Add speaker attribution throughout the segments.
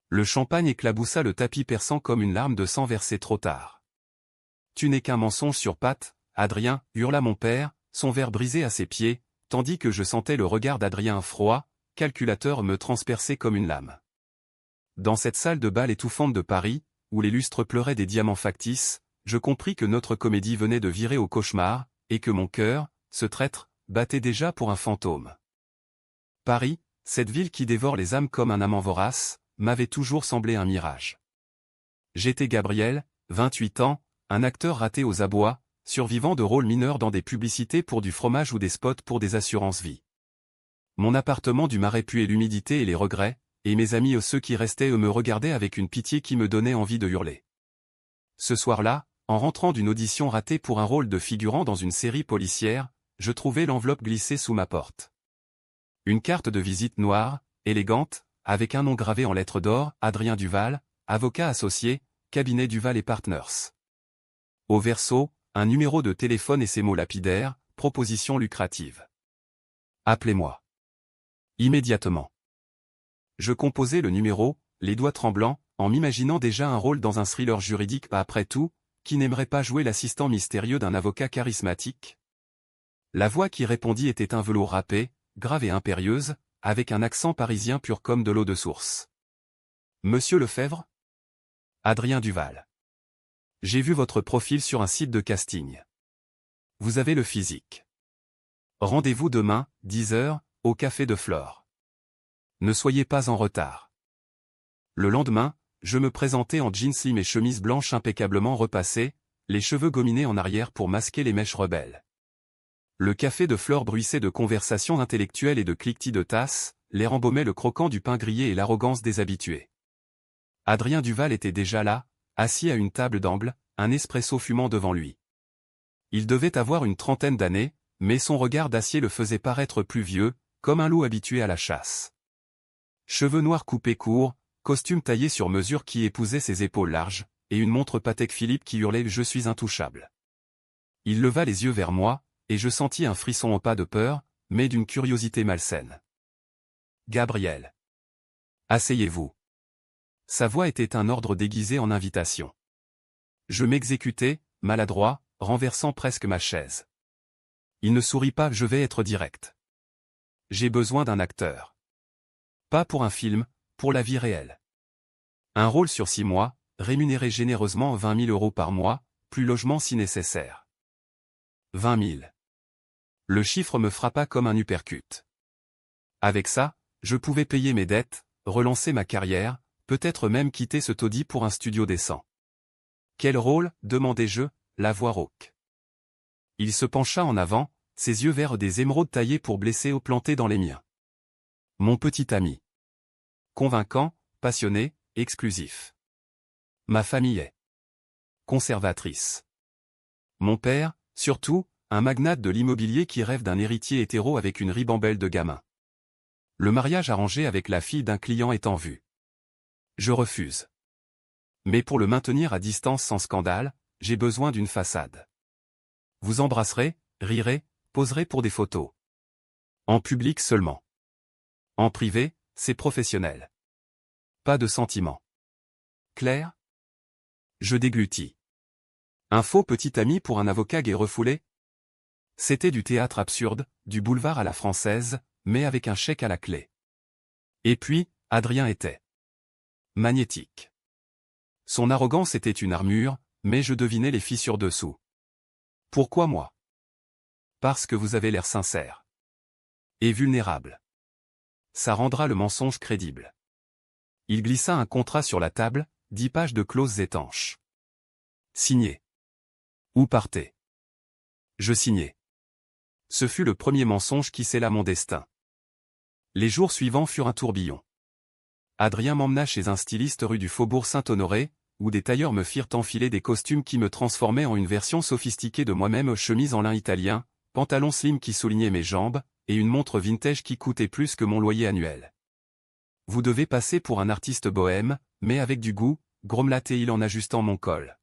Speaker 1: Le champagne éclaboussa le tapis perçant comme une larme de sang versée trop tard. Tu n'es qu'un mensonge sur pattes, Adrien, hurla mon père, son verre brisé à ses pieds, tandis que je sentais le regard d'Adrien froid, calculateur me transpercer comme une lame. Dans cette salle de bal étouffante de Paris, où les lustres pleuraient des diamants factices, je compris que notre comédie venait de virer au cauchemar, et que mon cœur, ce traître, battait déjà pour un fantôme. Paris, cette ville qui dévore les âmes comme un amant vorace, m'avait toujours semblé un mirage. J'étais Gabriel, 28 ans, un acteur raté aux abois, survivant de rôles mineurs dans des publicités pour du fromage ou des spots pour des assurances-vie. Mon appartement du Marais puait l'humidité et les regrets, et mes amis ceux qui restaient me regardaient avec une pitié qui me donnait envie de hurler. Ce soir-là, en rentrant d'une audition ratée pour un rôle de figurant dans une série policière, je trouvai l'enveloppe glissée sous ma porte. Une carte de visite noire, élégante, avec un nom gravé en lettres d'or, Adrien Duval, avocat associé, cabinet Duval et Partners. Au verso, un numéro de téléphone et ces mots lapidaires, proposition lucrative. Appelez-moi. Immédiatement. Je composai le numéro, les doigts tremblants, en m'imaginant déjà un rôle dans un thriller juridique. Après tout, qui n'aimerait pas jouer l'assistant mystérieux d'un avocat charismatique? La voix qui répondit était un velours râpé, grave et impérieuse, avec un accent parisien pur comme de l'eau de source. Monsieur Lefebvre? Adrien Duval. J'ai vu votre profil sur un site de casting. Vous avez le physique. Rendez-vous demain, 10 h, au Café de Flore. Ne soyez pas en retard. Le lendemain, je me présentais en jeans slim et chemise blanche impeccablement repassée, les cheveux gominés en arrière pour masquer les mèches rebelles. Le Café de Flore bruissait de conversations intellectuelles et de cliquetis de tasses, l'air embaumait le croquant du pain grillé et l'arrogance des habitués. Adrien Duval était déjà là, assis à une table d'angle, un espresso fumant devant lui. Il devait avoir une trentaine d'années, mais son regard d'acier le faisait paraître plus vieux, comme un loup habitué à la chasse. Cheveux noirs coupés courts, costume taillé sur mesure qui épousait ses épaules larges, et une montre Patek Philippe qui hurlait « Je suis intouchable ». Il leva les yeux vers moi, et je sentis un frisson pas de peur, mais d'une curiosité malsaine. « Gabriel. Asseyez-vous. » Sa voix était un ordre déguisé en invitation. Je m'exécutai, maladroit, renversant presque ma chaise. Il ne sourit pas, je vais être direct. J'ai besoin d'un acteur. Pas pour un film, pour la vie réelle. Un rôle sur 6 mois, rémunéré généreusement 20 000 € par mois, plus logement si nécessaire. 20 000. Le chiffre me frappa comme un uppercut. Avec ça, je pouvais payer mes dettes, relancer ma carrière, peut-être même quitter ce taudis pour un studio décent. Quel rôle, demandai-je, la voix rauque. Il se pencha en avant, ses yeux verts des émeraudes taillées pour blesser ou plantés dans les miens. Mon petit ami. Convaincant, passionné, exclusif. Ma famille est conservatrice. Mon père, surtout, un magnate de l'immobilier qui rêve d'un héritier hétéro avec une ribambelle de gamins. Le mariage arrangé avec la fille d'un client est en vue. Je refuse. Mais pour le maintenir à distance sans scandale, j'ai besoin d'une façade. Vous embrasserez, rirez, poserez pour des photos. En public seulement. En privé, c'est professionnel. Pas de sentiments. Clair? Je déglutis. Un faux petit ami pour un avocat gai refoulé? C'était du théâtre absurde, du boulevard à la française, mais avec un chèque à la clé. Et puis, Adrien était magnétique. Son arrogance était une armure, mais je devinais les fissures dessous. Pourquoi moi? Parce que vous avez l'air sincère. Et vulnérable. Ça rendra le mensonge crédible. Il glissa un contrat sur la table, 10 pages de clauses étanches. Signé. Où partez? Je signai. Ce fut le premier mensonge qui scella mon destin. Les jours suivants furent un tourbillon. Adrien m'emmena chez un styliste rue du Faubourg Saint-Honoré, où des tailleurs me firent enfiler des costumes qui me transformaient en une version sophistiquée de moi-même, chemise en lin italien, pantalon slim qui soulignait mes jambes, et une montre vintage qui coûtait plus que mon loyer annuel. Vous devez passer pour un artiste bohème, mais avec du goût, grommela-t-il en ajustant mon col.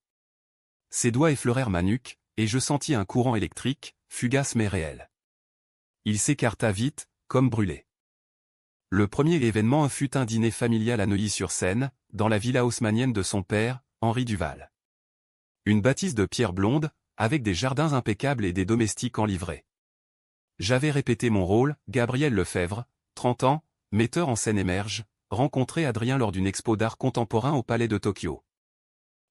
Speaker 1: Ses doigts effleurèrent ma nuque, et je sentis un courant électrique, fugace mais réel. Il s'écarta vite, comme brûlé. Le premier événement fut un dîner familial à Neuilly-sur-Seine, dans la villa haussmannienne de son père, Henri Duval. Une bâtisse de pierre blonde, avec des jardins impeccables et des domestiques en livrée. J'avais répété mon rôle, Gabriel Lefebvre, 30 ans, metteur en scène émerge, rencontré Adrien lors d'une expo d'art contemporain au Palais de Tokyo.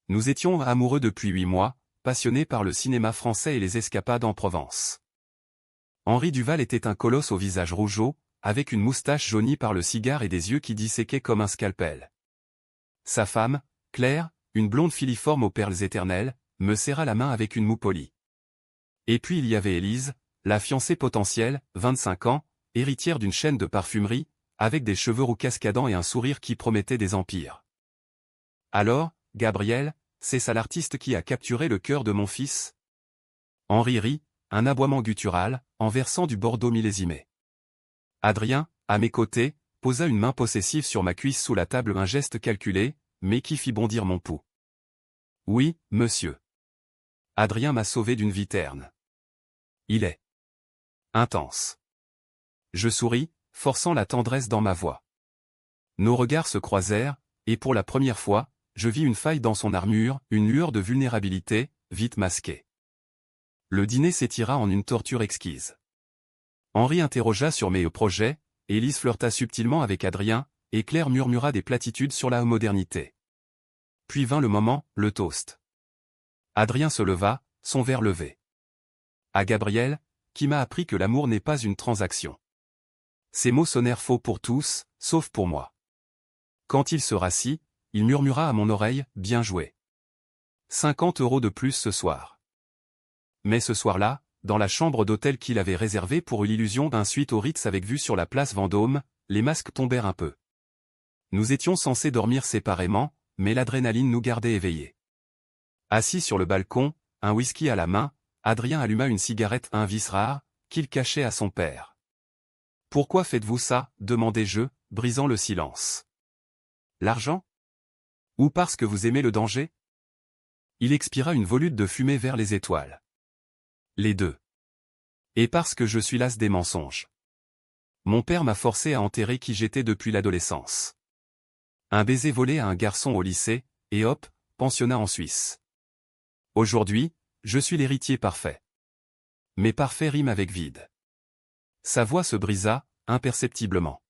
Speaker 1: Nous étions amoureux depuis 8 mois, passionnés par le cinéma français et les escapades en Provence. Henri Duval était un colosse au visage rougeau, avec une moustache jaunie par le cigare et des yeux qui disséquaient comme un scalpel. Sa femme, Claire, une blonde filiforme aux perles éternelles, me serra la main avec une moue polie. Et puis il y avait Élise, la fiancée potentielle, 25 ans, héritière d'une chaîne de parfumerie, avec des cheveux roux cascadants et un sourire qui promettait des empires. Alors, Gabriel, c'est ça l'artiste qui a capturé le cœur de mon fils? Henri rit, un aboiement guttural, en versant du Bordeaux millésimé. Adrien, à mes côtés, posa une main possessive sur ma cuisse sous la table, un geste calculé, mais qui fit bondir mon pouls. Oui, monsieur. Adrien m'a sauvé d'une vie terne. Il est intense. Je souris, forçant la tendresse dans ma voix. Nos regards se croisèrent, et pour la première fois, je vis une faille dans son armure, une lueur de vulnérabilité, vite masquée. Le dîner s'étira en une torture exquise. Henri interrogea sur mes projets, Élise flirta subtilement avec Adrien, et Claire murmura des platitudes sur la modernité. Puis vint le moment, le toast. Adrien se leva, son verre levé. À Gabriel, qui m'a appris que l'amour n'est pas une transaction. Ces mots sonnèrent faux pour tous, sauf pour moi. Quand il se rassit, il murmura à mon oreille, bien joué. 50 € de plus ce soir. Mais ce soir-là, dans la chambre d'hôtel qu'il avait réservée pour l'illusion d'un suite au Ritz avec vue sur la place Vendôme, les masques tombèrent un peu. Nous étions censés dormir séparément, mais l'adrénaline nous gardait éveillés. Assis sur le balcon, un whisky à la main, Adrien alluma une cigarette, un vice rare, qu'il cachait à son père. « Pourquoi faites-vous ça » demandai-je, brisant le silence. « L'argent ? Ou parce que vous aimez le danger ?» Il expira une volute de fumée vers les étoiles. Les deux. Et parce que je suis las des mensonges. Mon père m'a forcé à enterrer qui j'étais depuis l'adolescence. Un baiser volé à un garçon au lycée, et hop, pensionnat en Suisse. Aujourd'hui, je suis l'héritier parfait. Mais parfait rime avec vide. Sa voix se brisa, imperceptiblement.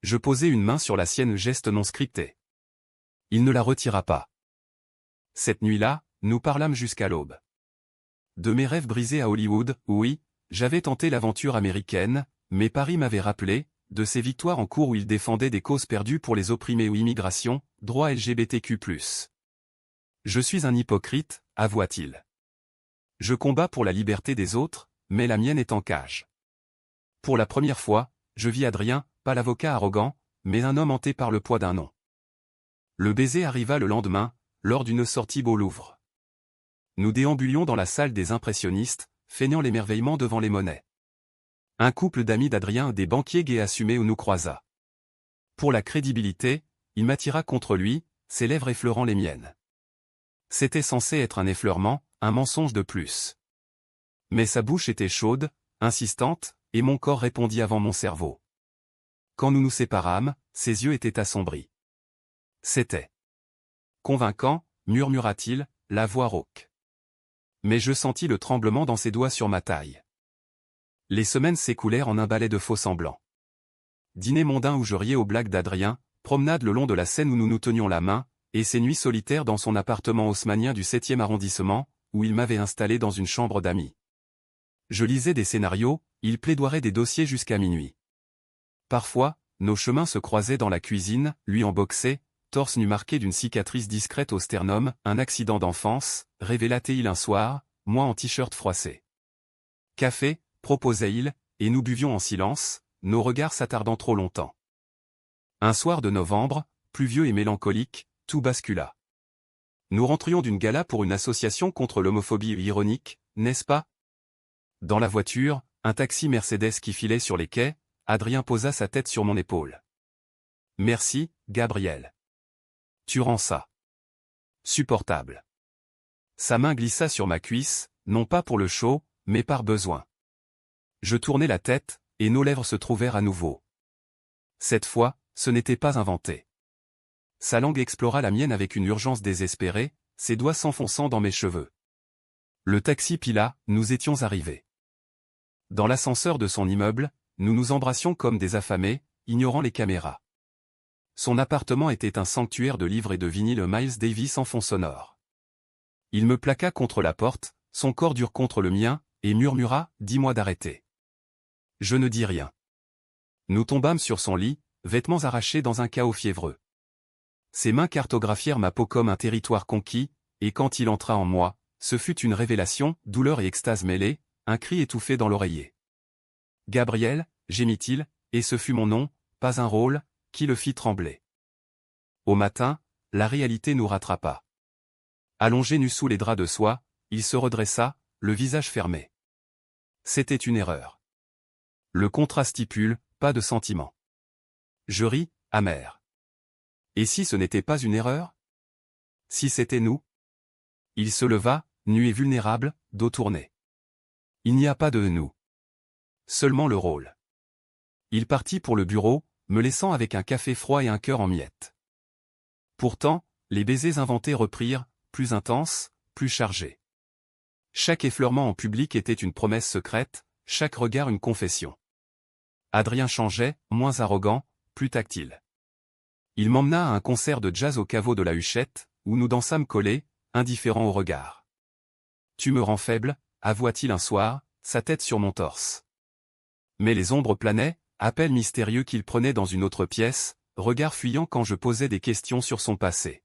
Speaker 1: Je posai une main sur la sienne, geste non scripté. Il ne la retira pas. Cette nuit-là, nous parlâmes jusqu'à l'aube. De mes rêves brisés à Hollywood, oui, j'avais tenté l'aventure américaine, mais Paris m'avait rappelé, de ses victoires en cours où il défendait des causes perdues pour les opprimés ou immigration, droit LGBTQ+. Je suis un hypocrite, avoua-t-il. Je combats pour la liberté des autres, mais la mienne est en cage. Pour la première fois, je vis Adrien, pas l'avocat arrogant, mais un homme hanté par le poids d'un nom. Le baiser arriva le lendemain, lors d'une sortie au Louvre. Nous déambulions dans la salle des impressionnistes, feignant l'émerveillement devant les monnaies. Un couple d'amis d'Adrien, des banquiers gays assumés, nous croisa. Pour la crédibilité, il m'attira contre lui, ses lèvres effleurant les miennes. C'était censé être un effleurement, un mensonge de plus. Mais sa bouche était chaude, insistante, et mon corps répondit avant mon cerveau. Quand nous nous séparâmes, ses yeux étaient assombris. C'était convaincant, murmura-t-il, la voix rauque. Mais je sentis le tremblement dans ses doigts sur ma taille. Les semaines s'écoulèrent en un ballet de faux-semblants. Dîner mondain où je riais aux blagues d'Adrien, promenade le long de la Seine où nous nous tenions la main, et ses nuits solitaires dans son appartement haussmannien du 7e arrondissement, où il m'avait installé dans une chambre d'amis. Je lisais des scénarios, il plaidoirait des dossiers jusqu'à minuit. Parfois, nos chemins se croisaient dans la cuisine, lui en boxait, torse nu marqué d'une cicatrice discrète au sternum, un accident d'enfance, révélait-il un soir, moi en t-shirt froissé. Café, proposait-il, et nous buvions en silence, nos regards s'attardant trop longtemps. Un soir de novembre, pluvieux et mélancolique, tout bascula. Nous rentrions d'une gala pour une association contre l'homophobie ironique, n'est-ce pas? Dans la voiture, un taxi Mercedes qui filait sur les quais, Adrien posa sa tête sur mon épaule. Merci, Gabriel. Tu rends ça supportable. Sa main glissa sur ma cuisse, non pas pour le show, mais par besoin. Je tournai la tête, et nos lèvres se trouvèrent à nouveau. Cette fois, ce n'était pas inventé. Sa langue explora la mienne avec une urgence désespérée, ses doigts s'enfonçant dans mes cheveux. Le taxi pila, nous étions arrivés. Dans l'ascenseur de son immeuble, nous nous embrassions comme des affamés, ignorant les caméras. Son appartement était un sanctuaire de livres et de vinyles Miles Davis en fond sonore. Il me plaqua contre la porte, son corps dur contre le mien, et murmura « Dis-moi d'arrêter ». Je ne dis rien. Nous tombâmes sur son lit, vêtements arrachés dans un chaos fiévreux. Ses mains cartographièrent ma peau comme un territoire conquis, et quand il entra en moi, ce fut une révélation, douleur et extase mêlées, un cri étouffé dans l'oreiller. « Gabriel » gémit-il, et ce fut mon nom, pas un rôle, qui le fit trembler. Au matin, la réalité nous rattrapa. Allongé nu sous les draps de soie, il se redressa, le visage fermé. C'était une erreur. Le contrat stipule, pas de sentiment. Je ris, amer. Et si ce n'était pas une erreur? Si c'était nous? Il se leva, nu et vulnérable, dos tourné. Il n'y a pas de nous. Seulement le rôle. Il partit pour le bureau, me laissant avec un café froid et un cœur en miettes. Pourtant, les baisers inventés reprirent, plus intenses, plus chargés. Chaque effleurement en public était une promesse secrète, chaque regard une confession. Adrien changeait, moins arrogant, plus tactile. Il m'emmena à un concert de jazz au caveau de la Huchette, où nous dansâmes collés, indifférents au regard. « Tu me rends faible », avoua-t-il un soir, sa tête sur mon torse. Mais les ombres planaient, appel mystérieux qu'il prenait dans une autre pièce, regard fuyant quand je posais des questions sur son passé.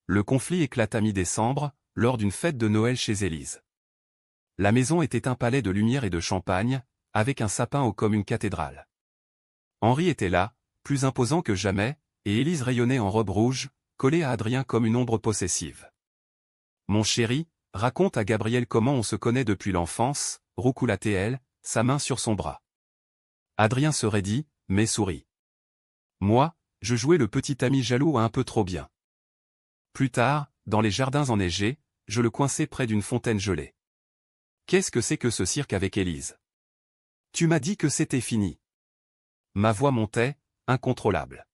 Speaker 1: Le conflit éclata mi-décembre, lors d'une fête de Noël chez Élise. La maison était un palais de lumière et de champagne, avec un sapin haut comme une cathédrale. Henri était là, plus imposant que jamais, et Élise rayonnait en robe rouge, collée à Adrien comme une ombre possessive. « Mon chéri, raconte à Gabriel comment on se connaît depuis l'enfance », roucoula-t-elle, sa main sur son bras. Adrien se raidit, mais sourit. Moi, je jouais le petit ami jaloux un peu trop bien. Plus tard, dans les jardins enneigés, je le coinçai près d'une fontaine gelée. Qu'est-ce que c'est que ce cirque avec Élise? Tu m'as dit que c'était fini. Ma voix montait, incontrôlable.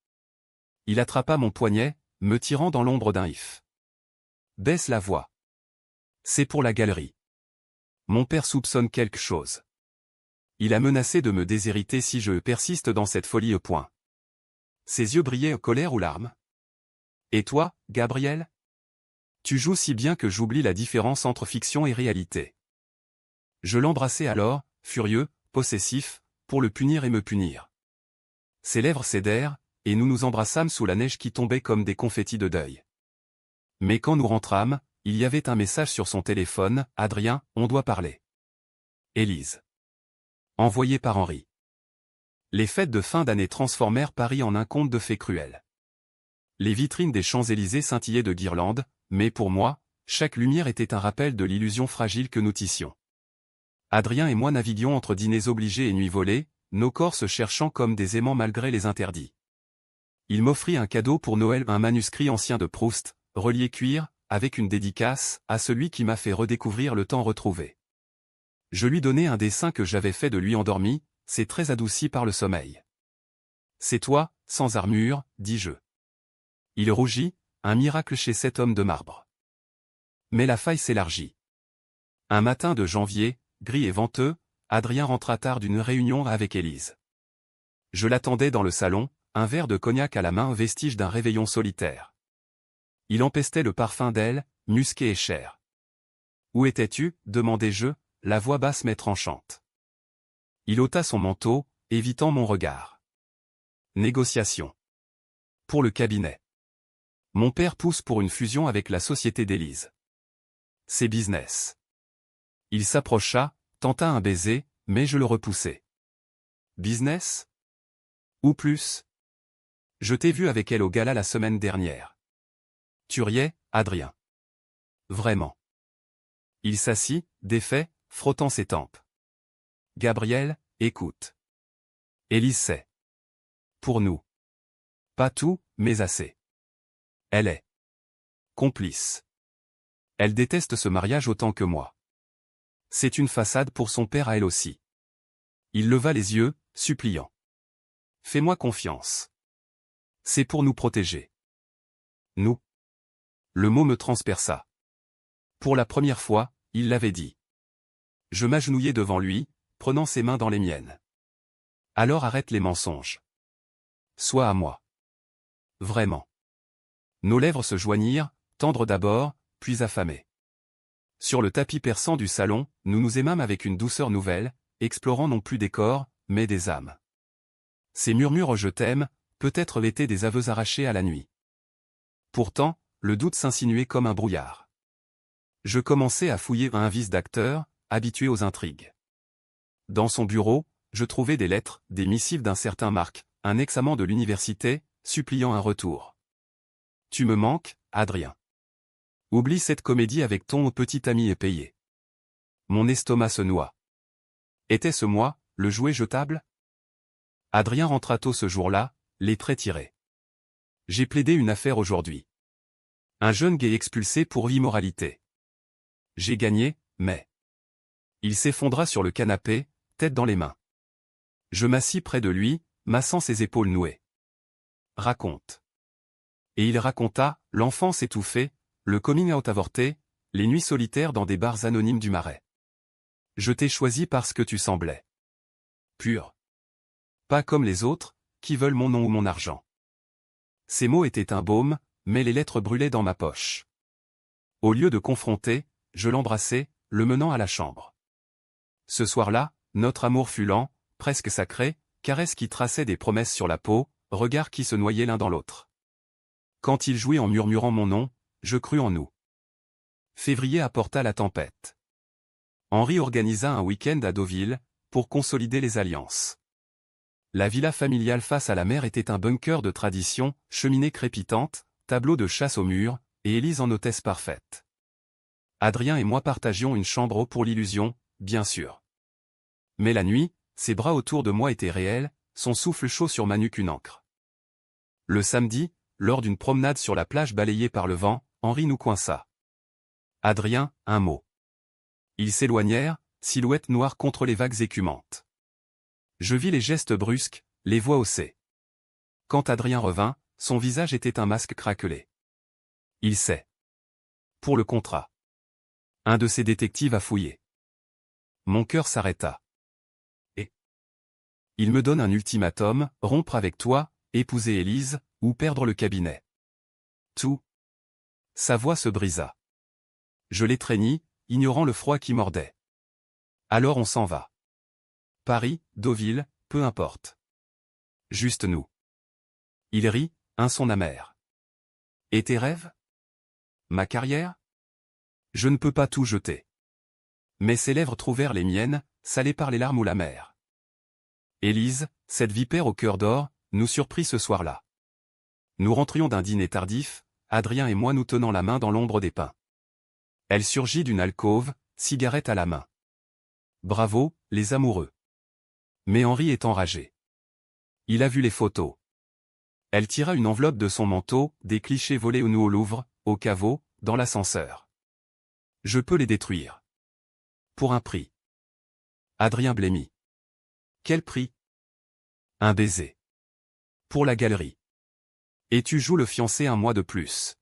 Speaker 1: Il attrapa mon poignet, me tirant dans l'ombre d'un if. Baisse la voix. C'est pour la galerie. Mon père soupçonne quelque chose. Il a menacé de me déshériter si je persiste dans cette folie au point. Ses yeux brillaient colère ou larmes. Et toi, Gabriel? Tu joues si bien que j'oublie la différence entre fiction et réalité. Je l'embrassai alors, furieux, possessif, pour le punir et me punir. Ses lèvres cédèrent, et nous nous embrassâmes sous la neige qui tombait comme des confettis de deuil. Mais quand nous rentrâmes, il y avait un message sur son téléphone, « Adrien, on doit parler. » Élise. Envoyé par Henri. Les fêtes de fin d'année transformèrent Paris en un conte de fées cruels. Les vitrines des Champs-Élysées scintillaient de guirlandes, mais pour moi, chaque lumière était un rappel de l'illusion fragile que nous tissions. Adrien et moi naviguions entre dîners obligés et nuits volées, nos corps se cherchant comme des aimants malgré les interdits. Il m'offrit un cadeau pour Noël, un manuscrit ancien de Proust, relié cuir, avec une dédicace, à celui qui m'a fait redécouvrir le temps retrouvé. Je lui donnai un dessin que j'avais fait de lui endormi, c'est très adouci par le sommeil. C'est toi, sans armure, dis-je. Il rougit, un miracle chez cet homme de marbre. Mais la faille s'élargit. Un matin de janvier, gris et venteux, Adrien rentra tard d'une réunion avec Élise. Je l'attendais dans le salon, un verre de cognac à la main, vestige d'un réveillon solitaire. Il empestait le parfum d'elle, musqué et cher. « Où étais-tu » demandai-je, la voix basse mais tranchante. Il ôta son manteau, évitant mon regard. Négociation. Pour le cabinet. Mon père pousse pour une fusion avec la société d'Élise. C'est business. Il s'approcha, tenta un baiser, mais je le repoussai. Business? Ou plus? Je t'ai vu avec elle au gala la semaine dernière. Tu riais, Adrien. Vraiment. Il s'assit, défait, frottant ses tempes. Gabriel, écoute. Élise sait. Pour nous. Pas tout, mais assez. Elle est complice. Elle déteste ce mariage autant que moi. C'est une façade pour son père à elle aussi. Il leva les yeux, suppliant. Fais-moi confiance. C'est pour nous protéger. Nous. Le mot me transperça. Pour la première fois, il l'avait dit. Je m'agenouillai devant lui, prenant ses mains dans les miennes. Alors arrête les mensonges. Sois à moi. Vraiment. Nos lèvres se joignirent, tendres d'abord, puis affamées. Sur le tapis perçant du salon, nous nous aimâmes avec une douceur nouvelle, explorant non plus des corps, mais des âmes. Ces murmures « je t'aime » peut-être l'étaient des aveux arrachés à la nuit. Pourtant, le doute s'insinuait comme un brouillard. Je commençais à fouiller un vice d'acteur, habitué aux intrigues. Dans son bureau, je trouvais des lettres, des missives d'un certain Marc, un ex-amant de l'université, suppliant un retour. Tu me manques, Adrien. Oublie cette comédie avec ton petit ami épayé. Mon estomac se noie. Était-ce moi, le jouet jetable? Adrien rentra tôt ce jour-là, les traits tirés. J'ai plaidé une affaire aujourd'hui. Un jeune gay expulsé pour immoralité. J'ai gagné, mais... Il s'effondra sur le canapé, tête dans les mains. Je m'assis près de lui, massant ses épaules nouées. Raconte. Et il raconta, l'enfance étouffée, le coming out avorté, les nuits solitaires dans des bars anonymes du Marais. Je t'ai choisi parce que tu semblais pur. Pas comme les autres, qui veulent mon nom ou mon argent. Ces mots étaient un baume, mais les lettres brûlaient dans ma poche. Au lieu de confronter, je l'embrassai, le menant à la chambre. Ce soir-là, notre amour fut lent, presque sacré, caresse qui traçait des promesses sur la peau, regards qui se noyaient l'un dans l'autre. Quand il jouait en murmurant mon nom, je crus en nous. Février apporta la tempête. Henri organisa un week-end à Deauville, pour consolider les alliances. La villa familiale face à la mer était un bunker de tradition, cheminée crépitante, tableau de chasse au mur, et Élise en hôtesse parfaite. Adrien et moi partagions une chambre pour l'illusion, bien sûr. Mais la nuit, ses bras autour de moi étaient réels, son souffle chaud sur ma nuque une encre. Le samedi, lors d'une promenade sur la plage balayée par le vent, Henri nous coinça. Adrien, un mot. Ils s'éloignèrent, silhouette noire contre les vagues écumantes. Je vis les gestes brusques, les voix haussées. Quand Adrien revint, son visage était un masque craquelé. Il sait. Pour le contrat. Un de ses détectives a fouillé. Mon cœur s'arrêta. Et il me donne un ultimatum, rompre avec toi, épouser Élise, ou perdre le cabinet. Tout. Sa voix se brisa. Je l'étreignis, ignorant le froid qui mordait. Alors on s'en va. Paris, Deauville, peu importe. Juste nous. Il rit, un son amer. Et tes rêves? Ma carrière? Je ne peux pas tout jeter. Mais ses lèvres trouvèrent les miennes, salées par les larmes ou la mer. Élise, cette vipère au cœur d'or, nous surprit ce soir-là. Nous rentrions d'un dîner tardif, Adrien et moi nous tenant la main dans l'ombre des pins. Elle surgit d'une alcôve, cigarette à la main. Bravo, les amoureux. Mais Henri est enragé. Il a vu les photos. Elle tira une enveloppe de son manteau, des clichés volés nous au Louvre, au caveau, dans l'ascenseur. Je peux les détruire. Pour un prix. Adrien blêmit. Quel prix? Un baiser. Pour la galerie. Et tu joues le fiancé un mois de plus.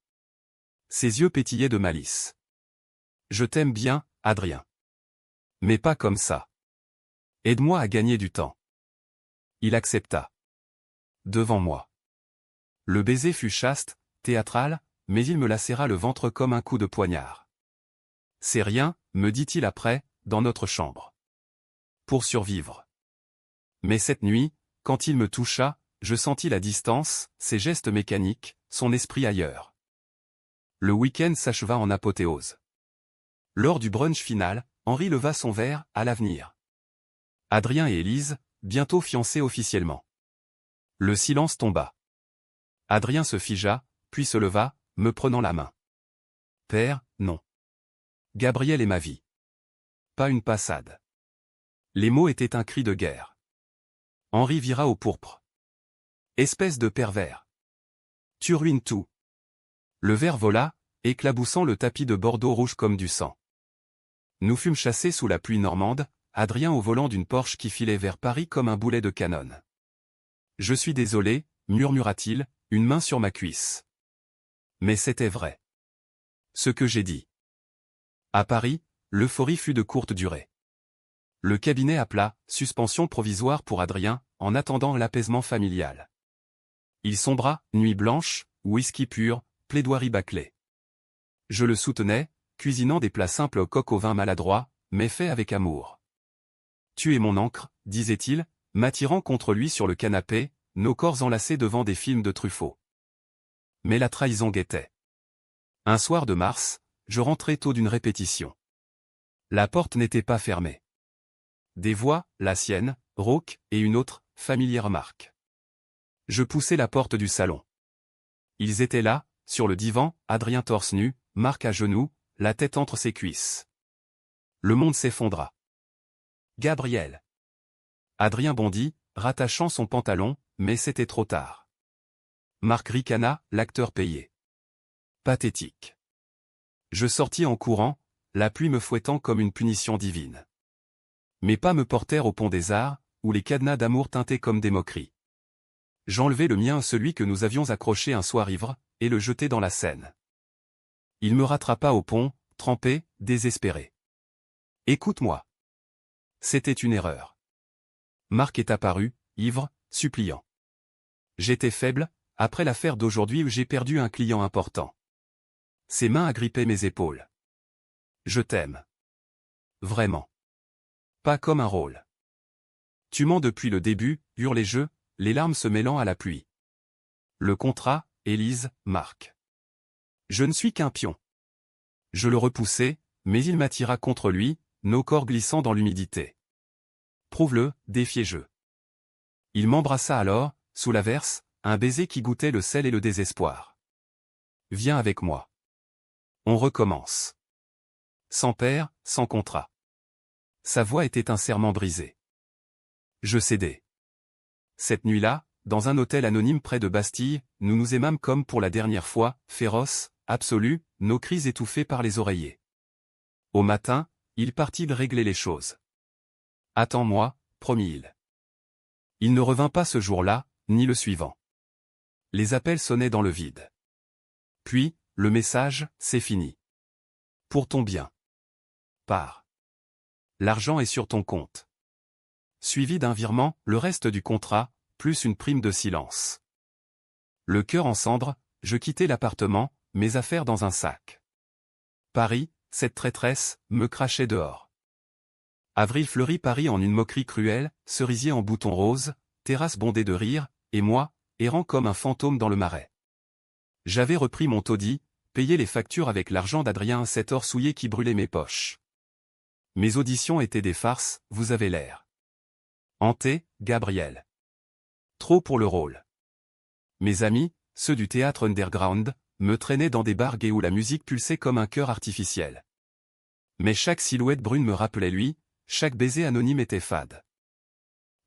Speaker 1: Ses yeux pétillaient de malice. Je t'aime bien, Adrien. Mais pas comme ça. Aide-moi à gagner du temps. Il accepta. Devant moi. Le baiser fut chaste, théâtral, mais il me lacéra le ventre comme un coup de poignard. C'est rien, me dit-il après, dans notre chambre. Pour survivre. Mais cette nuit, quand il me toucha, je sentis la distance, ses gestes mécaniques, son esprit ailleurs. Le week-end s'acheva en apothéose. Lors du brunch final, Henri leva son verre, à l'avenir. Adrien et Élise, bientôt fiancés officiellement. Le silence tomba. Adrien se figea, puis se leva, me prenant la main. Père, non. Gabriel est ma vie. Pas une passade. Les mots étaient un cri de guerre. Henri vira au pourpre. Espèce de pervers. Tu ruines tout. Le verre vola, éclaboussant le tapis de Bordeaux rouge comme du sang. Nous fûmes chassés sous la pluie normande, Adrien au volant d'une Porsche qui filait vers Paris comme un boulet de canon. Je suis désolé, murmura-t-il, une main sur ma cuisse. Mais c'était vrai. Ce que j'ai dit. À Paris, l'euphorie fut de courte durée. Le cabinet appela « suspension provisoire pour Adrien » en attendant l'apaisement familial. Il sombra, nuit blanche, whisky pur, plaidoirie bâclée. Je le soutenais, cuisinant des plats simples au coq au vin maladroit, mais faits avec amour. « Tu es mon encre », disait-il, m'attirant contre lui sur le canapé, nos corps enlacés devant des films de Truffaut. Mais la trahison guettait. Un soir de mars, je rentrais tôt d'une répétition. La porte n'était pas fermée. Des voix, la sienne, rauque, et une autre, familière marque. Je poussai la porte du salon. Ils étaient là, sur le divan, Adrien torse nu, Marc à genoux, la tête entre ses cuisses. Le monde s'effondra. Gabriel. Adrien bondit, rattachant son pantalon, mais c'était trop tard. Marc ricana, l'acteur payé. Pathétique. Je sortis en courant, la pluie me fouettant comme une punition divine. Mes pas me portèrent au pont des Arts, où les cadenas d'amour tintaient comme des moqueries. J'enlevai le mien, celui que nous avions accroché un soir ivre, et le jetai dans la Seine. Il me rattrapa au pont, trempé, désespéré. « Écoute-moi. » C'était une erreur. Marc est apparu, ivre, suppliant. J'étais faible, après l'affaire d'aujourd'hui où j'ai perdu un client important. Ses mains agrippaient mes épaules. « Je t'aime. Vraiment. Pas comme un rôle. Tu mens depuis le début, hurlai-je, les larmes se mêlant à la pluie. Le contrat, Élise, Marc. Je ne suis qu'un pion. Je le repoussai, mais il m'attira contre lui, nos corps glissant dans l'humidité. Prouve-le, défiai-je. Il m'embrassa alors, sous l'averse, un baiser qui goûtait le sel et le désespoir. Viens avec moi. On recommence. Sans père, sans contrat. Sa voix était un serment brisé. Je cédai. Cette nuit-là, dans un hôtel anonyme près de Bastille, nous nous aimâmes comme pour la dernière fois, féroces, absolus, nos cris étouffés par les oreillers. Au matin, il partit régler les choses. Attends-moi, promit-il. Il ne revint pas ce jour-là, ni le suivant. Les appels sonnaient dans le vide. Puis, le message, c'est fini. Pour ton bien. Pars. L'argent est sur ton compte. Suivi d'un virement, le reste du contrat, plus une prime de silence. Le cœur en cendres, je quittai l'appartement, mes affaires dans un sac. Paris, cette traîtresse, me crachait dehors. Avril fleurit Paris en une moquerie cruelle, cerisier en bouton rose, terrasse bondée de rire, et moi, errant comme un fantôme dans le marais. J'avais repris mon taudis, payé les factures avec l'argent d'Adrien, cet or souillé qui brûlait mes poches. Mes auditions étaient des farces, vous avez l'air. Hanté, Gabriel. Trop pour le rôle. Mes amis, ceux du théâtre underground, me traînaient dans des bars gays où la musique pulsait comme un cœur artificiel. Mais chaque silhouette brune me rappelait lui, chaque baiser anonyme était fade.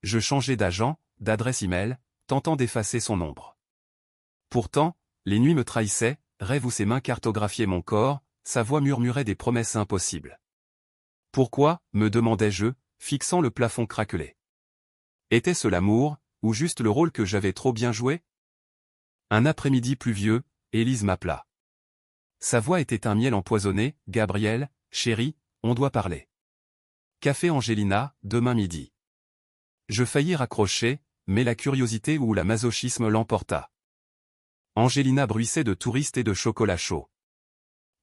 Speaker 1: Je changeais d'agent, d'adresse email, tentant d'effacer son ombre. Pourtant, les nuits me trahissaient, rêves où ses mains cartographiaient mon corps, sa voix murmurait des promesses impossibles. Pourquoi, me demandais-je, fixant le plafond craquelé. Était-ce l'amour, ou juste le rôle que j'avais trop bien joué? Un après-midi pluvieux, Élise m'appela. Sa voix était un miel empoisonné, Gabriel, chéri, on doit parler. Café Angelina, demain midi. Je faillis raccrocher, mais la curiosité ou la masochisme l'emporta. Angelina bruissait de touristes et de chocolat chaud.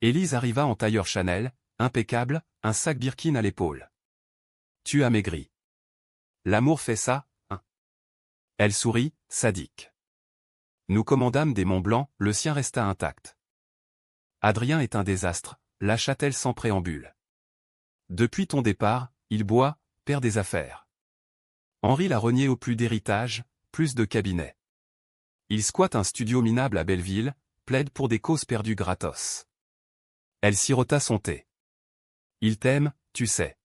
Speaker 1: Élise arriva en tailleur Chanel, impeccable, un sac Birkin à l'épaule. Tu as maigri. L'amour fait ça, hein? Elle sourit, sadique. Nous commandâmes des Mont Blanc, le sien resta intact. Adrien est un désastre, lâcha-t-elle sans préambule. Depuis ton départ, il boit, perd des affaires. Henri l'a renié au plus d'héritage, plus de cabinet. Il squatte un studio minable à Belleville, plaide pour des causes perdues gratos. Elle sirota son thé. Il t'aime, tu sais.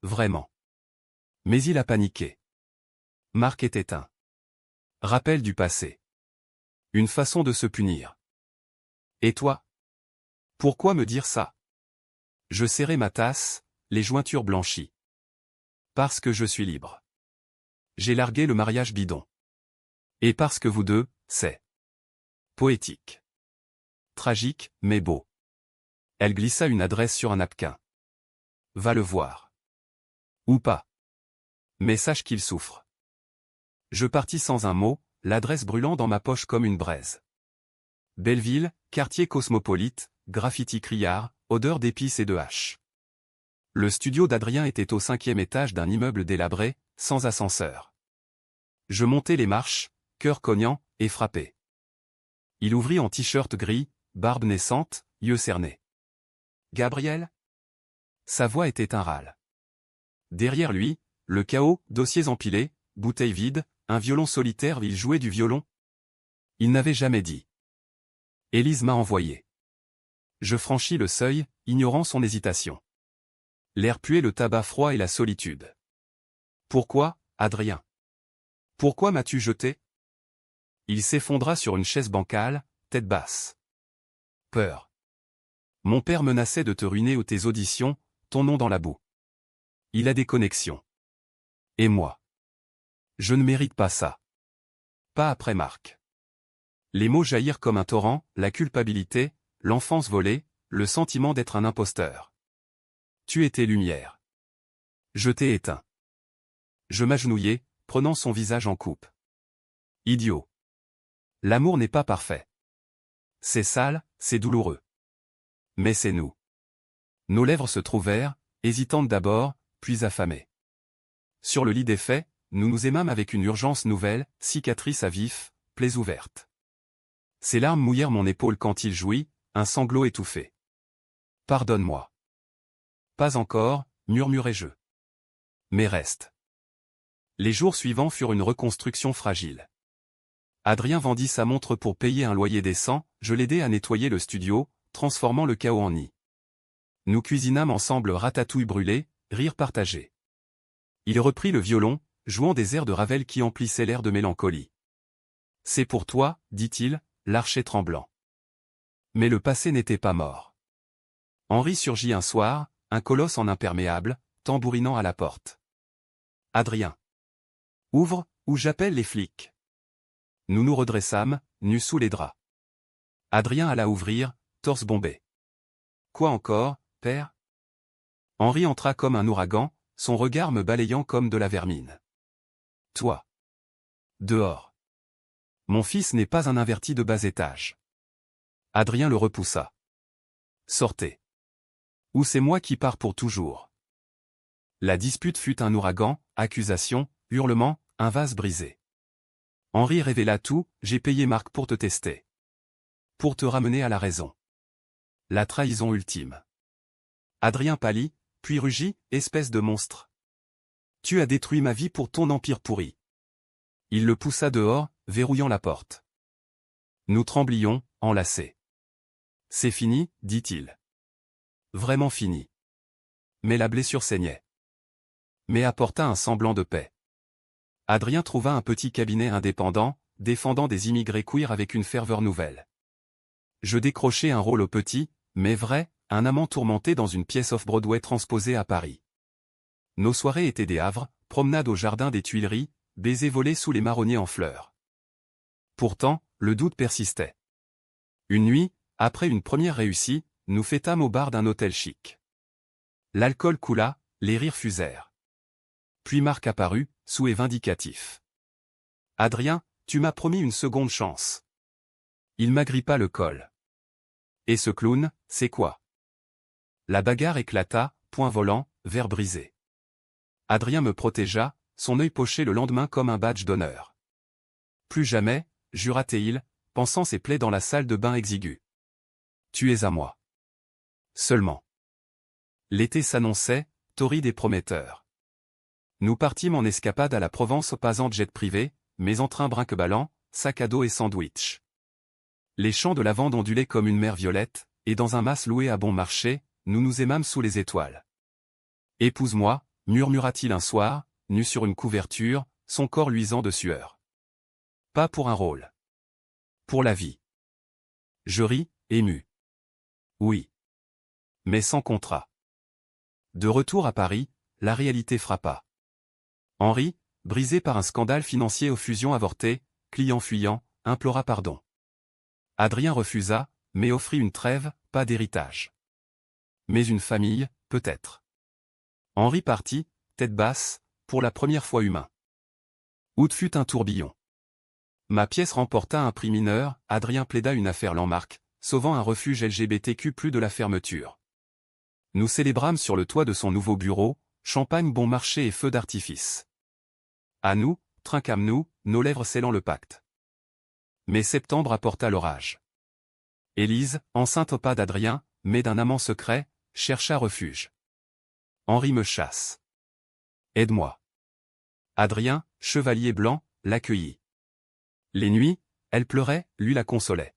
Speaker 1: Vraiment. Mais il a paniqué. Marc est éteint. Rappel du passé. Une façon de se punir. Et toi? Pourquoi me dire ça? Je serrai ma tasse, les jointures blanchies. Parce que je suis libre. J'ai largué le mariage bidon. Et parce que vous deux, c'est poétique. Tragique, mais beau. Elle glissa une adresse sur un napkin. Va le voir. Ou pas. Mais sache qu'il souffre. Je partis sans un mot, l'adresse brûlant dans ma poche comme une braise. Belleville, quartier cosmopolite, graffiti criard, odeur d'épices et de hache. Le studio d'Adrien était au 5e étage d'un immeuble délabré, sans ascenseur. Je montai les marches, cœur cognant, et frappé. Il ouvrit en t-shirt gris, barbe naissante, yeux cernés. Gabriel ? Sa voix était un râle. Derrière lui, le chaos, dossiers empilés, bouteilles vides, un violon solitaire. Il jouait du violon. Il n'avait jamais dit. Élise m'a envoyé. Je franchis le seuil, ignorant son hésitation. L'air puait le tabac froid et la solitude. Pourquoi, Adrien ? Pourquoi m'as-tu jeté ? Il s'effondra sur une chaise bancale, tête basse. Peur. Mon père menaçait de te ruiner ou tes auditions, ton nom dans la boue. Il a des connexions. Et moi ? Je ne mérite pas ça. Pas après Marc. Les mots jaillirent comme un torrent, la culpabilité, l'enfance volée, le sentiment d'être un imposteur. Tu étais lumière. Je t'ai éteint. Je m'agenouillai, prenant son visage en coupe. Idiot. L'amour n'est pas parfait. C'est sale, c'est douloureux. Mais c'est nous. Nos lèvres se trouvèrent, hésitantes d'abord, puis affamées. Sur le lit des faits, nous nous aimâmes avec une urgence nouvelle, cicatrice à vif, plaies ouvertes. Ses larmes mouillèrent mon épaule quand il jouit, un sanglot étouffé. Pardonne-moi. Pas encore, murmurai-je. Mais reste. Les jours suivants furent une reconstruction fragile. Adrien vendit sa montre pour payer un loyer décent, je l'aidai à nettoyer le studio, transformant le chaos en nid. Nous cuisinâmes ensemble ratatouille brûlée, rire partagé. Il reprit le violon, jouant des airs de Ravel qui emplissaient l'air de mélancolie. C'est pour toi, dit-il, l'archet tremblant. Mais le passé n'était pas mort. Henri surgit un soir, un colosse en imperméable, tambourinant à la porte. Adrien. Ouvre, ou j'appelle les flics. Nous nous redressâmes, nus sous les draps. Adrien alla ouvrir, torse bombé. Quoi encore, père ? Henri entra comme un ouragan, son regard me balayant comme de la vermine. Toi. Dehors. Mon fils n'est pas un inverti de bas étage. Adrien le repoussa. Sortez. Ou c'est moi qui pars pour toujours. La dispute fut un ouragan, accusations, hurlements, un vase brisé. Henri révéla tout, j'ai payé Marc pour te tester. Pour te ramener à la raison. La trahison ultime. Adrien pâlit, puis rugit, espèce de monstre. Tu as détruit ma vie pour ton empire pourri. Il le poussa dehors, verrouillant la porte. Nous tremblions, enlacés. C'est fini, dit-il. Vraiment fini. Mais la blessure saignait. Mais apporta un semblant de paix. Adrien trouva un petit cabinet indépendant, défendant des immigrés queer avec une ferveur nouvelle. Je décrochai un rôle au petit, mais vrai, un amant tourmenté dans une pièce off-Broadway transposée à Paris. Nos soirées étaient des havres, promenades au jardin des Tuileries, baisers volés sous les marronniers en fleurs. Pourtant, le doute persistait. Une nuit, après une première réussie, nous fêtâmes au bar d'un hôtel chic. L'alcool coula, les rires fusèrent. Puis Marc apparut, souhait vindicatif. Adrien, tu m'as promis une seconde chance. Il m'agrippa le col. Et ce clown, c'est quoi? La bagarre éclata, poing volant, verre brisé. Adrien me protégea, son œil poché le lendemain comme un badge d'honneur. Plus jamais, jura-t-il, pensant ses plaies dans la salle de bain exiguë. Tu es à moi. Seulement. L'été s'annonçait, torride et prometteur. Nous partîmes en escapade à la Provence pas en jet privé, mais en train brinque-ballant, sac à dos et sandwich. Les champs de lavande ondulaient comme une mer violette, et dans un mas loué à bon marché, nous nous aimâmes sous les étoiles. Épouse-moi, murmura-t-il un soir, nu sur une couverture, son corps luisant de sueur. Pas pour un rôle. Pour la vie. Je ris, ému. Oui. Mais sans contrat. De retour à Paris, la réalité frappa. Henri, brisé par un scandale financier aux fusions avortées, client fuyant, implora pardon. Adrien refusa, mais offrit une trêve, pas d'héritage. Mais une famille, peut-être. Henri partit, tête basse, pour la première fois humain. Août fut un tourbillon. Ma pièce remporta un prix mineur, Adrien plaida une affaire Landmark, sauvant un refuge LGBTQ+ de la fermeture. Nous célébrâmes sur le toit de son nouveau bureau, champagne bon marché et feux d'artifice. À nous, trinquâmes-nous, nos lèvres scellant le pacte. Mais septembre apporta l'orage. Élise, enceinte au pas d'Adrien, mais d'un amant secret, chercha refuge. Henri me chasse. Aide-moi. Adrien, chevalier blanc, l'accueillit. Les nuits, elle pleurait, lui la consolait.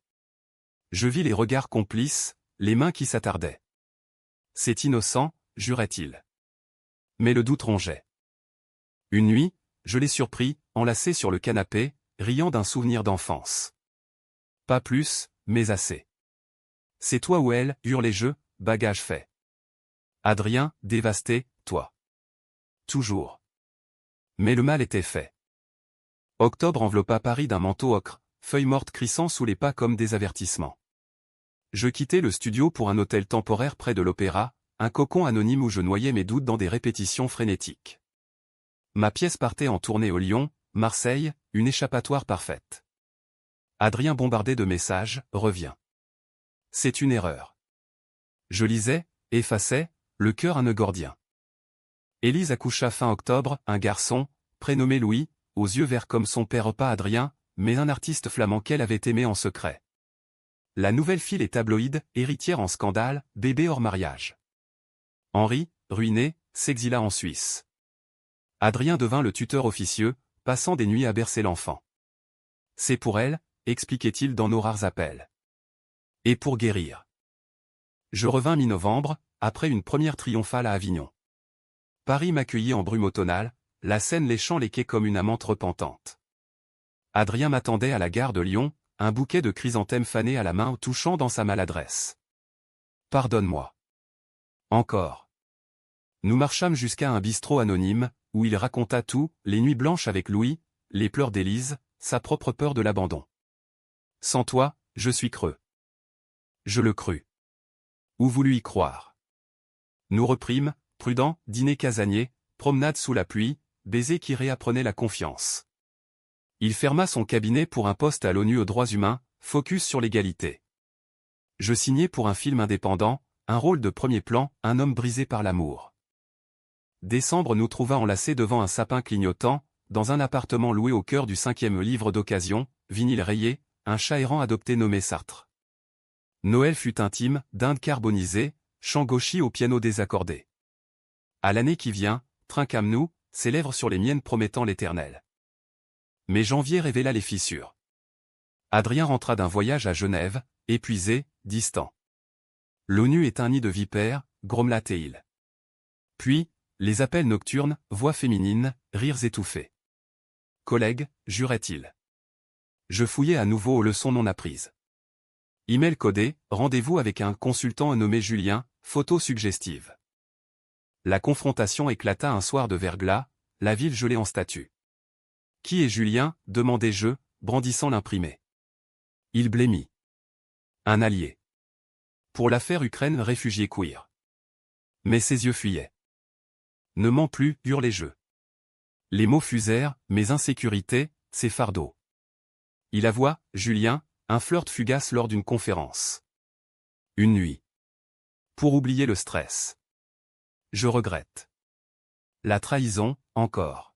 Speaker 1: Je vis les regards complices, les mains qui s'attardaient. C'est innocent, jurait-il. Mais le doute rongeait. Une nuit, je l'ai surpris, enlacé sur le canapé, riant d'un souvenir d'enfance. Pas plus, mais assez. C'est toi ou elle, hurlai-je, bagage fait. Adrien, dévasté, toi. Toujours. Mais le mal était fait. Octobre enveloppa Paris d'un manteau ocre, feuilles mortes crissant sous les pas comme des avertissements. Je quittai le studio pour un hôtel temporaire près de l'Opéra, un cocon anonyme où je noyais mes doutes dans des répétitions frénétiques. Ma pièce partait en tournée au Lyon, Marseille, une échappatoire parfaite. Adrien bombardé de messages, reviens. C'est une erreur. Je lisais, effaçais, le cœur un nœud gordien. Élise accoucha fin octobre, un garçon, prénommé Louis, aux yeux verts comme son père pas Adrien, mais un artiste flamand qu'elle avait aimé en secret. La nouvelle fille est tabloïde, héritière en scandale, bébé hors mariage. Henri, ruiné, s'exila en Suisse. Adrien devint le tuteur officieux, passant des nuits à bercer l'enfant. C'est pour elle, expliquait-il dans nos rares appels. Et pour guérir. Je revins mi-novembre, après une première triomphale à Avignon. Paris m'accueillit en brume automnale, la Seine léchant les quais comme une amante repentante. Adrien m'attendait à la gare de Lyon, un bouquet de chrysanthèmes fanés à la main touchant dans sa maladresse. Pardonne-moi. Encore. Nous marchâmes jusqu'à un bistrot anonyme, où il raconta tout, les nuits blanches avec Louis, les pleurs d'Élise, sa propre peur de l'abandon. Sans toi, je suis creux. Je le crus. Ou voulu y croire. Nous reprîmes, prudents, dîner casanier, promenade sous la pluie, baiser qui réapprenait la confiance. Il ferma son cabinet pour un poste à l'ONU aux droits humains, focus sur l'égalité. Je signai pour un film indépendant, un rôle de premier plan, un homme brisé par l'amour. Décembre nous trouva enlacés devant un sapin clignotant, dans un appartement loué au cœur du 5e livre d'occasion, vinyle rayé, un chat errant adopté nommé Sartre. Noël fut intime, dinde carbonisée, chant gauchy au piano désaccordé. À l'année qui vient, trinquâmes-nous, ses lèvres sur les miennes promettant l'éternel. Mais janvier révéla les fissures. Adrien rentra d'un voyage à Genève, épuisé, distant. L'ONU est un nid de vipères, grommela-t-il. Puis, les appels nocturnes, voix féminines, rires étouffés. Collègue, jurait-il. Je fouillai à nouveau aux leçons non apprises. Email codé, rendez-vous avec un consultant nommé Julien, photo suggestive. La confrontation éclata un soir de verglas, la ville gelée en statue. Qui est Julien, demandai-je, brandissant l'imprimé. Il blêmit. Un allié. Pour l'affaire Ukraine réfugié queer. Mais ses yeux fuyaient. Ne mens plus, hurlai-je. Les mots fusèrent, mes insécurités, ses fardeaux. Il avoua, Julien, un flirt fugace lors d'une conférence. Une nuit. Pour oublier le stress. Je regrette. La trahison, encore.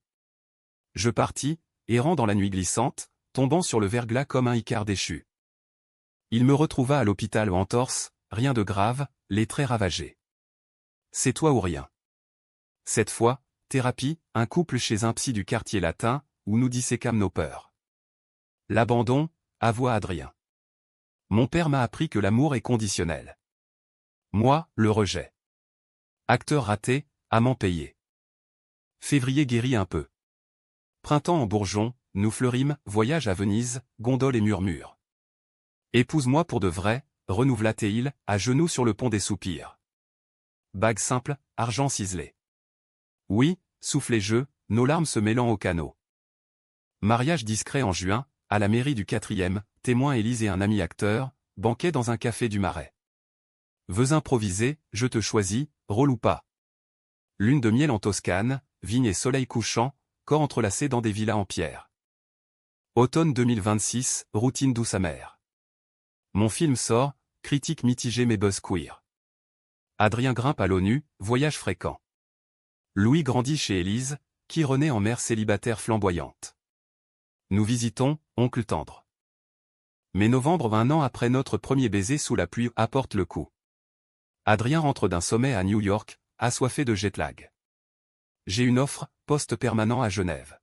Speaker 1: Je partis, errant dans la nuit glissante, tombant sur le verglas comme un icare déchu. Il me retrouva à l'hôpital en entorse, rien de grave, les traits ravagés. C'est toi ou rien. Cette fois, thérapie, un couple chez un psy du quartier latin, où nous disséquâmes nos peurs. L'abandon, avoua Adrien. Mon père m'a appris que l'amour est conditionnel. Moi, le rejet. Acteur raté, amant payé. Février guérit un peu. Printemps en Bourgeon, nous fleurîmes, voyage à Venise, gondole et murmure. Épouse-moi pour de vrai, renouvela-t-il, à genoux sur le pont des soupirs. Bague simple, argent ciselé. Oui, soufflai-je, nos larmes se mêlant au canot. Mariage discret en juin, à la mairie du 4e, témoin Élise et un ami acteur, banquet dans un café du Marais. Veux improviser, je te choisis, rôle ou pas. Lune de miel en Toscane, vigne et soleil couchant, corps entrelacés dans des villas en pierre. Automne 2026, routine douce amère. Mon film sort, critique mitigée mais buzz queer. Adrien grimpe à l'ONU, voyage fréquent. Louis grandit chez Élise, qui renaît en mère célibataire flamboyante. Nous visitons, oncle tendre. Mais novembre 1 an après notre premier baiser sous la pluie apporte le coup. Adrien rentre d'un sommet à New York, assoiffé de jet-lag. J'ai une offre, poste permanent à Genève.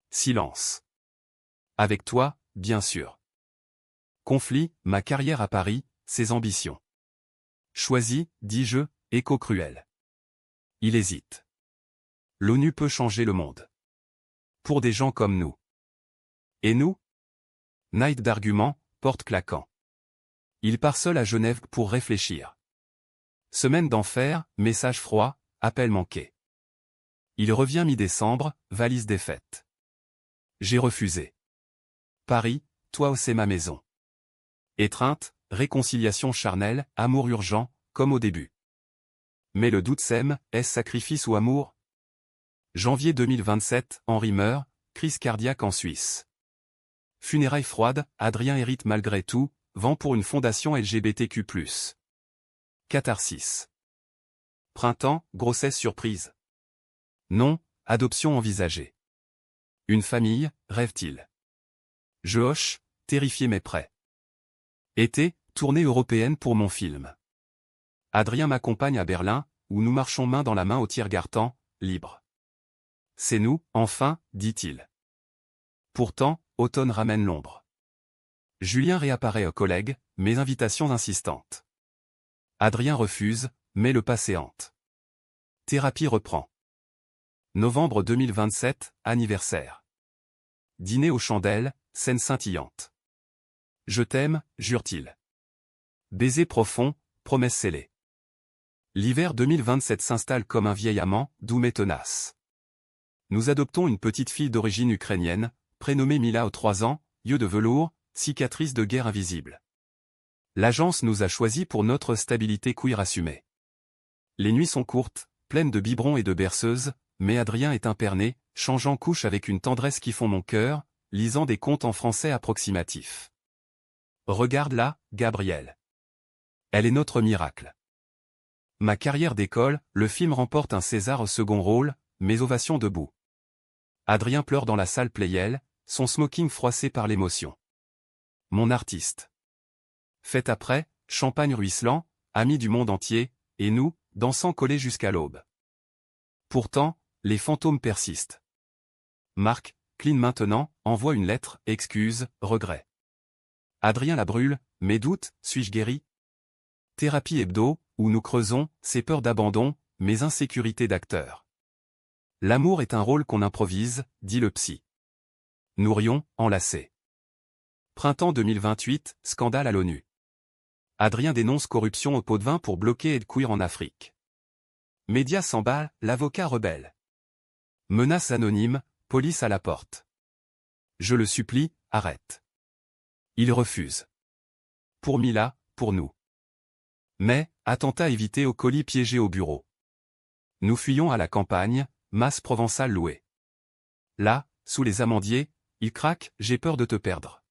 Speaker 1: Silence. Avec toi, bien sûr. Conflit, ma carrière à Paris, ses ambitions. Choisis, dis-je, écho cruel. Il hésite. L'ONU peut changer le monde. Pour des gens comme nous. Et nous? Night d'arguments, porte claquant. Il part seul à Genève pour réfléchir. Semaine d'enfer, message froid, appel manqué. Il revient mi-décembre, valise défaite. J'ai refusé. Paris, toi c'est ma maison. Étreinte, réconciliation charnelle, amour urgent, comme au début. Mais le doute sème, est-ce sacrifice ou amour? Janvier 2027, Henri meurt, crise cardiaque en Suisse. Funérailles froides, Adrien hérite malgré tout, vend pour une fondation LGBTQ+. Catharsis. Printemps, grossesse surprise. Non, adoption envisagée. Une famille, rêve-t-il? Je hoche, terrifié mais prêt. Été, tournée européenne pour mon film. Adrien m'accompagne à Berlin, où nous marchons main dans la main au Tiergarten, libre. C'est nous, enfin, dit-il. Pourtant, automne ramène l'ombre. Julien réapparaît aux collègues, mes invitations insistantes. Adrien refuse, mais le passé hante. Thérapie reprend. Novembre 2027, anniversaire. Dîner aux chandelles, scène scintillante. Je t'aime, jure-t-il. Baiser profond, promesse scellée. L'hiver 2027 s'installe comme un vieil amant, doux mais tenace. Nous adoptons une petite fille d'origine ukrainienne, prénommée Mila aux 3 ans, yeux de velours, cicatrice de guerre invisible. L'agence nous a choisis pour notre stabilité queer assumée. Les nuits sont courtes, pleines de biberons et de berceuses, mais Adrien est imperné, changeant couche avec une tendresse qui fond mon cœur, lisant des contes en français approximatif. Regarde-la, Gabrielle. Elle est notre miracle. Ma carrière d'école, le film remporte un César au second rôle, mes ovations debout. Adrien pleure dans la salle Playel, son smoking froissé par l'émotion. Mon artiste. Fête après, champagne ruisselant, amis du monde entier, et nous, dansant collés jusqu'à l'aube. Pourtant, les fantômes persistent. Marc, clean maintenant, envoie une lettre, excuse, regret. Adrien la brûle, mes doutes, suis-je guéri? Thérapie hebdo, où nous creusons, ses peurs d'abandon, mes insécurités d'acteur. L'amour est un rôle qu'on improvise, dit le psy. Nourion, enlacé. Printemps 2028, scandale à l'ONU. Adrien dénonce corruption au pot de vin pour bloquer Aide Queer en Afrique. Médias s'emballe, l'avocat rebelle. Menace anonyme, police à la porte. Je le supplie, arrête. Il refuse. Pour Mila, pour nous. Mais, attentat évité au colis piégé au bureau. Nous fuyons à la campagne, masse provençale louée. Là, sous les amandiers, il craque, j'ai peur de te perdre.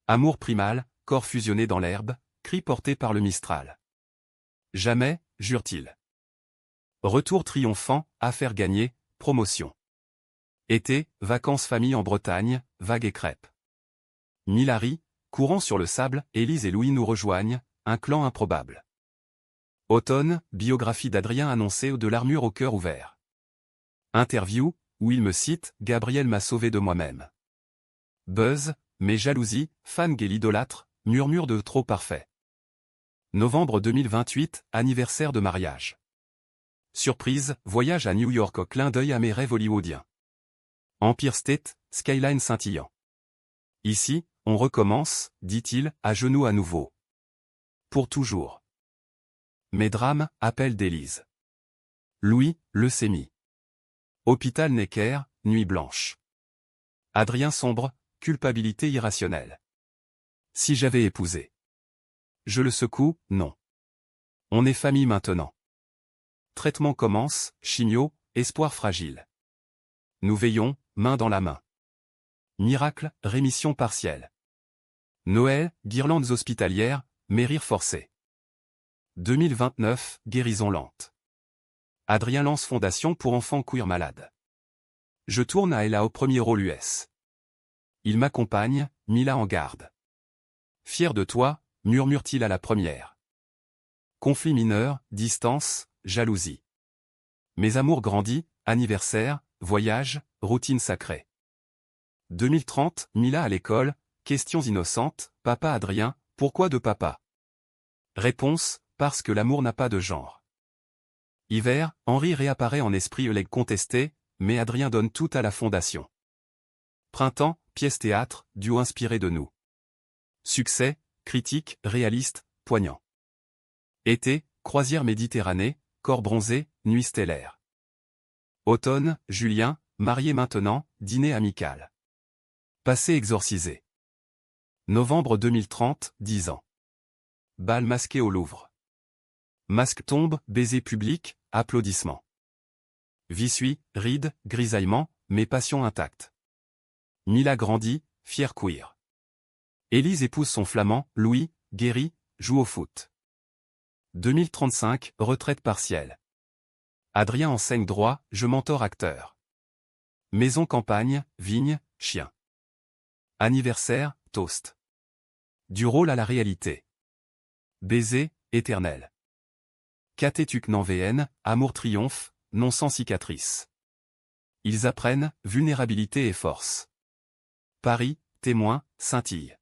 Speaker 1: Amour primal, corps fusionné dans l'herbe, cri porté par le Mistral. Jamais, jure-t-il. Retour triomphant, affaire gagnée, promotion. Été, vacances famille en Bretagne, vagues et crêpes. Milari, courant sur le sable, Élise et Louis nous rejoignent, un clan improbable. Automne, biographie d'Adrien annoncée de l'armure au cœur ouvert. Interview, où il me cite, Gabriel m'a sauvé de moi-même. Buzz, mes jalousies, fan gay l'idolâtre, murmure de trop parfait. Novembre 2028, anniversaire de mariage. Surprise, voyage à New York au clin d'œil à mes rêves hollywoodiens. Empire State, skyline scintillant. Ici, on recommence, dit-il, à genoux à nouveau. Pour toujours. Mes drames, appel d'Élise. Louis, leucémie. Hôpital Necker, nuit blanche. Adrien sombre, culpabilité irrationnelle. Si j'avais épousé. Je le secoue, non. On est famille maintenant. Traitement commence, chimio, espoir fragile. Nous veillons, main dans la main. Miracle, rémission partielle. Noël, guirlandes hospitalières, mais rire forcé. 2029, guérison lente. Adrien lance fondation pour enfants queer malades. Je tourne à Ella au premier rôle US. Il m'accompagne, Mila en garde. Fier de toi, murmure-t-il à la première. Conflit mineur, distance, jalousie. Mes amours grandis, anniversaire, voyage, routine sacrée. 2030, Mila à l'école, questions innocentes, papa Adrien, pourquoi de papa? Réponse, parce que l'amour n'a pas de genre. Hiver, Henri réapparaît en esprit Oleg contesté, mais Adrien donne tout à la fondation. Printemps, pièce théâtre, duo inspiré de nous. Succès, critique, réaliste, poignant. Été, croisière Méditerranée, corps bronzé, nuit stellaire. Automne, Julien, marié maintenant, dîner amical. Passé exorcisé. Novembre 2030, 10 ans. Bal masqué au Louvre. Masque tombe, baiser public, applaudissements. Vie suit, rides, grisaillement, mais passion intacte. Mila grandit, fière queer. Élise épouse son flamand, Louis, guéri, joue au foot. 2035, retraite partielle. Adrien enseigne droit, je mentor acteur. Maison campagne, vigne, chien. Anniversaire, toast. Du rôle à la réalité. Baiser, éternel. Catétuc non VN, amour triomphe, non sans cicatrice. Ils apprennent, vulnérabilité et force. Paris, témoin, scintille.